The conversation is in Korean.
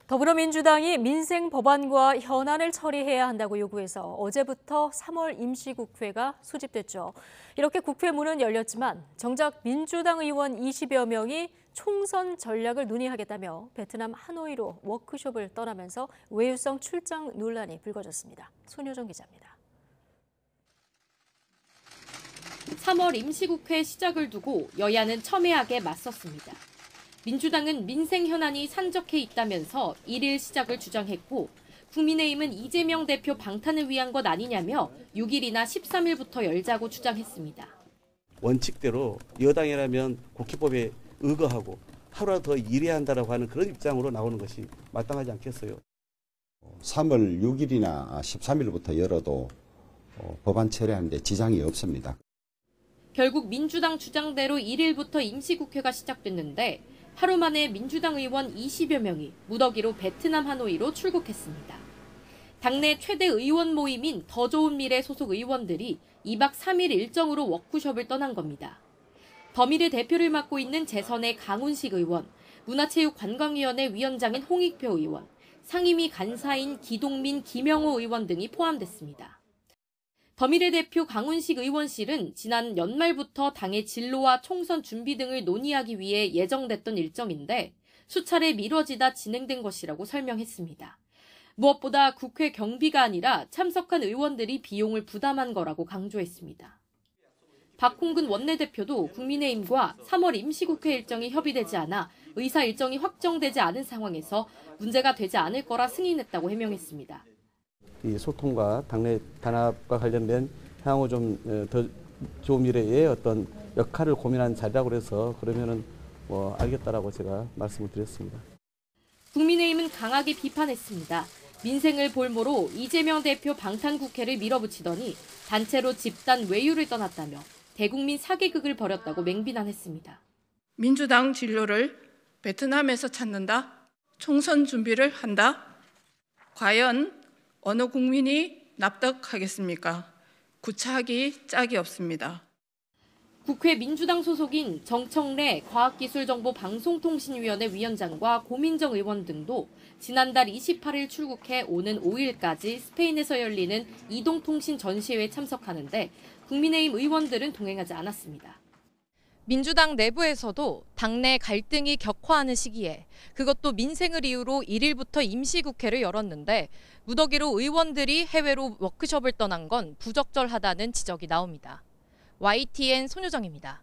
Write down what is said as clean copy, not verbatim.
더불어민주당이 민생 법안과 현안을 처리해야 한다고 요구해서 어제부터 3월 임시국회가 소집됐죠. 이렇게 국회 문은 열렸지만 정작 민주당 의원 20여 명이 총선 전략을 논의하겠다며 베트남 하노이로 워크숍을 떠나면서 외유성 출장 논란이 불거졌습니다. 손효정 기자입니다. 3월 임시국회 시작을 두고 여야는 첨예하게 맞섰습니다. 민주당은 민생 현안이 산적해 있다면서 1일 시작을 주장했고 국민의힘은 이재명 대표 방탄을 위한 것 아니냐며 6일이나 13일부터 열자고 주장했습니다. 원칙대로 여당이라면 국회법에 의거하고 하루라도 더 일해야 한다고 하는 그런 입장으로 나오는 것이 마땅하지 않겠어요. 3월 6일이나 13일부터 열어도 법안 처리하는데 지장이 없습니다. 결국 민주당 주장대로 1일부터 임시국회가 시작됐는데 하루 만에 민주당 의원 20여 명이 무더기로 베트남 하노이로 출국했습니다. 당내 최대 의원 모임인 더 좋은 미래 소속 의원들이 2박 3일 일정으로 워크숍을 떠난 겁니다. 더미래 대표를 맡고 있는 재선의 강훈식 의원, 문화체육관광위원회 위원장인 홍익표 의원, 상임위 간사인 기동민, 김영호 의원 등이 포함됐습니다. 더미래 대표 강훈식 의원실은 지난 연말부터 당의 진로와 총선 준비 등을 논의하기 위해 예정됐던 일정인데 수차례 미뤄지다 진행된 것이라고 설명했습니다. 무엇보다 국회 경비가 아니라 참석한 의원들이 비용을 부담한 거라고 강조했습니다. 박홍근 원내대표도 국민의힘과 3월 임시국회 일정이 협의되지 않아 의사 일정이 확정되지 않은 상황에서 문제가 되지 않을 거라 승인했다고 해명했습니다. 이 소통과 당내 단합과 관련된 향후 좀 더 좋은 미래의 어떤 역할을 고민한 자리라고 해서 그러면은 알겠다라고 제가 말씀을 드렸습니다. 국민의힘은 강하게 비판했습니다. 민생을 볼모로 이재명 대표 방탄국회를 밀어붙이더니 단체로 집단 외유를 떠났다며 대국민 사개극을 벌였다고 맹비난했습니다. 민주당 진로를 베트남에서 찾는다? 총선 준비를 한다? 과연 어느 국민이 납득하겠습니까? 구차하기 짝이 없습니다. 국회 민주당 소속인 정청래 과학기술정보방송통신위원회 위원장과 고민정 의원 등도 지난달 28일 출국해 오는 5일까지 스페인에서 열리는 이동통신 전시회에 참석하는데 국민의힘 의원들은 동행하지 않았습니다. 민주당 내부에서도 당내 갈등이 격화하는 시기에 그것도 민생을 이유로 1일부터 임시국회를 열었는데 무더기로 의원들이 해외로 워크숍을 떠난 건 부적절하다는 지적이 나옵니다. YTN 손효정입니다.